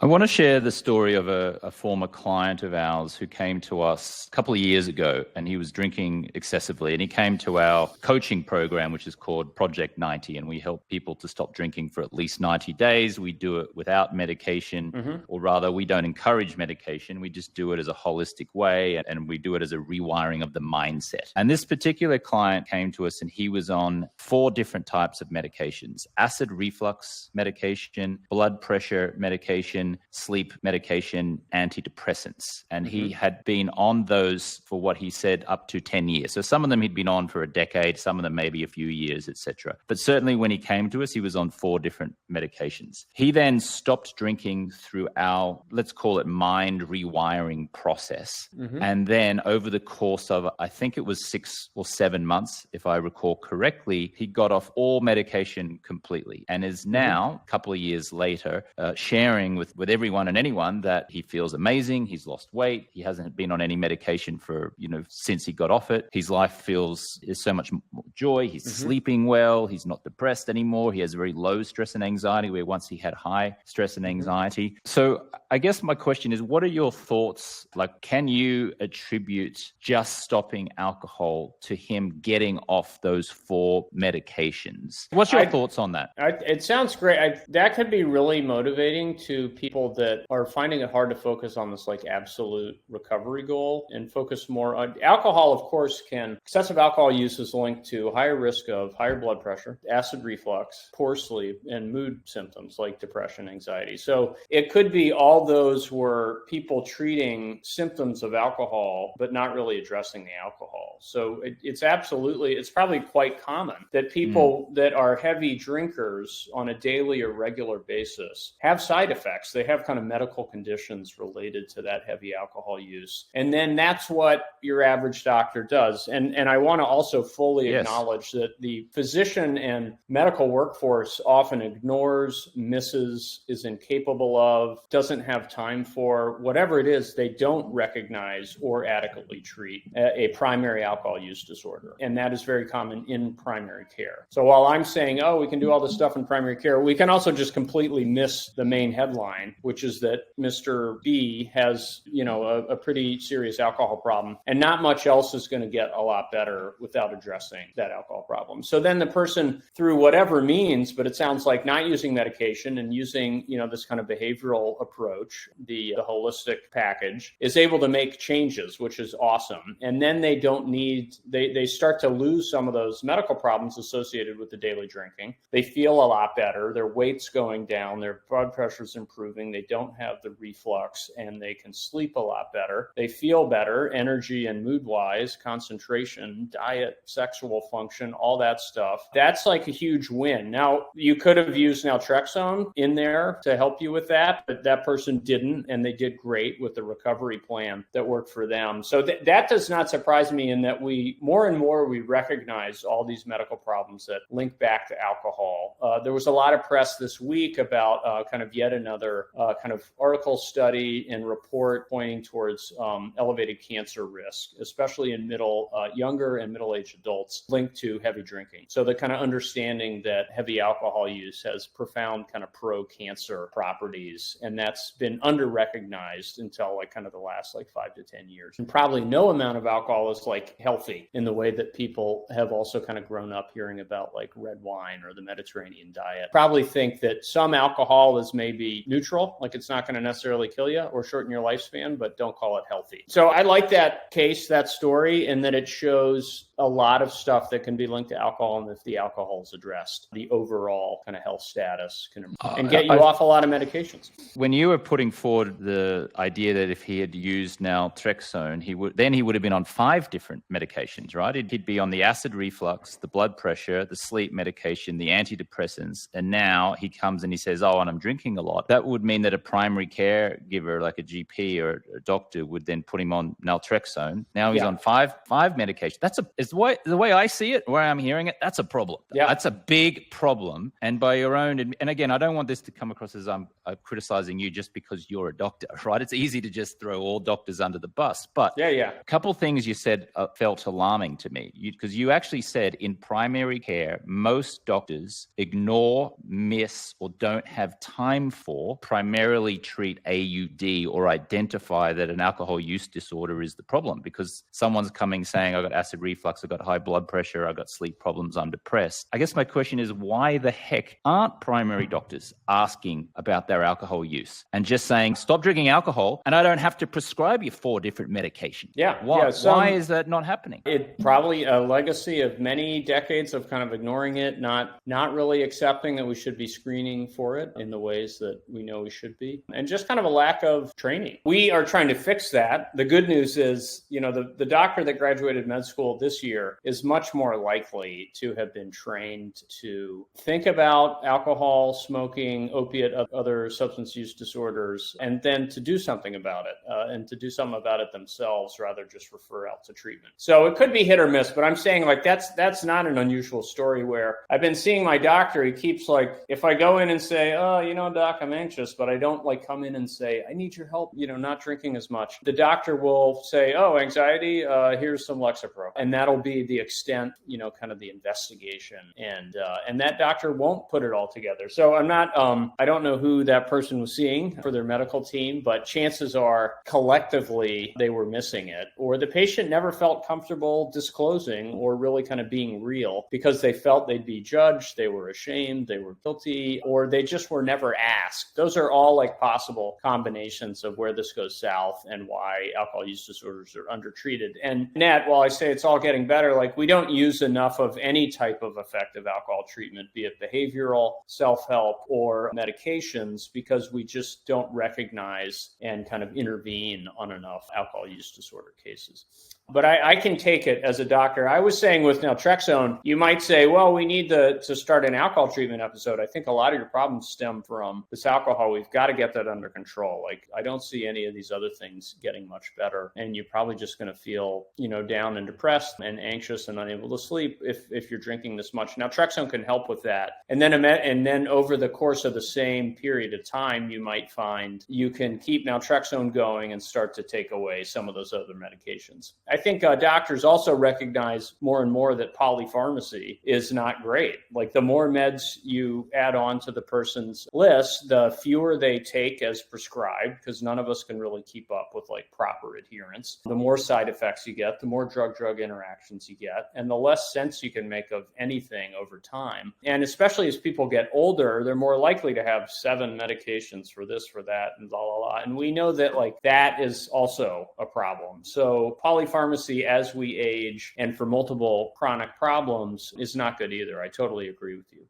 I want to share the story of a former client of ours who came to us a couple of years ago, and he was drinking excessively. And he came to our coaching program, which is called Project 90. And we help people to stop drinking for at least 90 days. We do it without medication, or rather, we don't encourage medication. We just do it as a holistic way, and we do it as a rewiring of the mindset. And this particular client came to us, and he was on 4 different types of medications: acid reflux medication, blood pressure medication, sleep medication, antidepressants. And he had been on those for what he said up to 10 years. So some of them he'd been on for a decade, some of them maybe a few years, etc. But certainly when he came to us, he was on 4 different medications. He then stopped drinking through our, let's call it, mind rewiring process. And then over the course of, I think it was 6 or 7 months, if I recall correctly, he got off all medication completely and is now, a couple of years later, sharing with everyone and anyone that he feels amazing. He's lost weight. He hasn't been on any medication for, since he got off it. His life is so much more joy. He's sleeping well. He's not depressed anymore. He has very low stress and anxiety, where once he had high stress and anxiety. So I guess my question is, what are your thoughts? Like, can you attribute just stopping alcohol to him getting off those 4 medications? What's your thoughts on that? It sounds great. That could be really motivating to people that are finding it hard to focus on this like absolute recovery goal and focus more on alcohol. Of course, excessive alcohol use is linked to higher risk of higher blood pressure, acid reflux, poor sleep, and mood symptoms like depression, anxiety. So it could be all those were people treating symptoms of alcohol, but not really addressing the alcohol. So it's probably quite common that people that are heavy drinkers on a daily or regular basis have side effects. They have kind of medical conditions related to that heavy alcohol use. And then that's what your average doctor does. And I want to also fully acknowledge that the physician and medical workforce often ignores, misses, is incapable of, doesn't have time for, whatever it is, they don't recognize or adequately treat a primary alcohol use disorder. And that is very common in primary care. So while I'm saying, we can do all this stuff in primary care, we can also just completely miss the main headline, which is that Mr. B has, a pretty serious alcohol problem, and not much else is going to get a lot better without addressing that alcohol problem. So then the person, through whatever means, but it sounds like not using medication and using, this kind of behavioral approach, the holistic package, is able to make changes, which is awesome. And then they start to lose some of those medical problems associated with the daily drinking. They feel a lot better. Their weight's going down. Their blood pressure's improving. They don't have the reflux, and they can sleep a lot better. They feel better, energy and mood-wise, concentration, diet, sexual function, all that stuff. That's like a huge win. Now, you could have used naltrexone in there to help you with that, but that person didn't, and they did great with the recovery plan that worked for them. So that does not surprise me, in that we more and more recognize all these medical problems that link back to alcohol. There was a lot of press this week about kind of yet another kind of article, study, and report pointing towards elevated cancer risk, especially in younger and middle-aged adults, linked to heavy drinking. So the kind of understanding that heavy alcohol use has profound kind of pro-cancer properties, and that's been under-recognized until like kind of the last 5 to 10 years. And probably no amount of alcohol is like healthy in the way that people have also kind of grown up hearing about like red wine or the Mediterranean diet. Probably think that some alcohol is maybe neutral, like it's not going to necessarily kill you or shorten your lifespan, but don't call it healthy. So I like that case, that story, and that it shows a lot of stuff that can be linked to alcohol, and if the alcohol is addressed, the overall kind of health status can improve and get you off a lot of medications. When you were putting forward the idea that if he had used naltrexone, he would have been on 5 different medications, right? He'd be on the acid reflux, the blood pressure, the sleep medication, the antidepressants, and now he comes and he says, and I'm drinking a lot. That would mean that a primary caregiver like a GP or a doctor would then put him on naltrexone. Now he's on five medications. The way I see it, where I'm hearing it, that's a problem. Yeah. That's a big problem. And by your own, and again, I don't want this to come across as I'm criticizing you just because you're a doctor, right? It's easy to just throw all doctors under the bus. But a couple things you said felt alarming to me, because you actually said in primary care, most doctors ignore, miss, or don't have time for primarily treat AUD or identify that an alcohol use disorder is the problem, because someone's coming saying, I've got acid reflux, I've got high blood pressure, I've got sleep problems, I'm depressed. I guess my question is, why the heck aren't primary doctors asking about their alcohol use and just saying, stop drinking alcohol and I don't have to prescribe you 4 different medications? Why is that not happening? It probably a legacy of many decades of kind of ignoring it, not really accepting that we should be screening for it in the ways that we know we should be, and just kind of a lack of training. We are trying to fix that. The good news is, the doctor that graduated med school this year is much more likely to have been trained to think about alcohol, smoking, opiate, other substance use disorders, and then to do something about it, and to do something about it themselves rather just refer out to treatment. So it could be hit or miss, but I'm saying that's not an unusual story where I've been seeing my doctor. He keeps if I go in and say, doc, I'm anxious, but I don't come in and say, I need your help, not drinking as much. The doctor will say, anxiety, here's some Lexapro. And that'll be the extent, kind of the investigation. And that doctor won't put it all together. So I'm not, I don't know who that person was seeing for their medical team, but chances are collectively they were missing it, or the patient never felt comfortable disclosing or really kind of being real because they felt they'd be judged, they were ashamed, they were guilty, or they just were never asked. Those are all possible combinations of where this goes south and why alcohol use disorders are undertreated. And Nat, while I say it's all getting better, we don't use enough of any type of effective alcohol treatment, be it behavioral, self-help, or medications, because we just don't recognize and kind of intervene on enough alcohol use disorder cases. But I can take it as a doctor. I was saying with naltrexone, you might say, well, we need to start an alcohol treatment episode. I think a lot of your problems stem from this alcohol. We've got to get that under control. I don't see any of these other things getting much better. And you're probably just going to feel, down and depressed and anxious and unable to sleep if you're drinking this much. Naltrexone can help with that. And then over the course of the same period of time, you might find you can keep naltrexone going and start to take away some of those other medications. I think doctors also recognize more and more that polypharmacy is not great. The more meds you add on to the person's list, the fewer they take as prescribed, because none of us can really keep up with proper adherence. The more side effects you get, the more drug-drug interactions you get, and the less sense you can make of anything over time. And especially as people get older, they're more likely to have 7 medications for this, for that, and blah, blah, blah. And we know that that is also a problem. So polypharmacy as we age and for multiple chronic problems is not good either. I totally agree with you.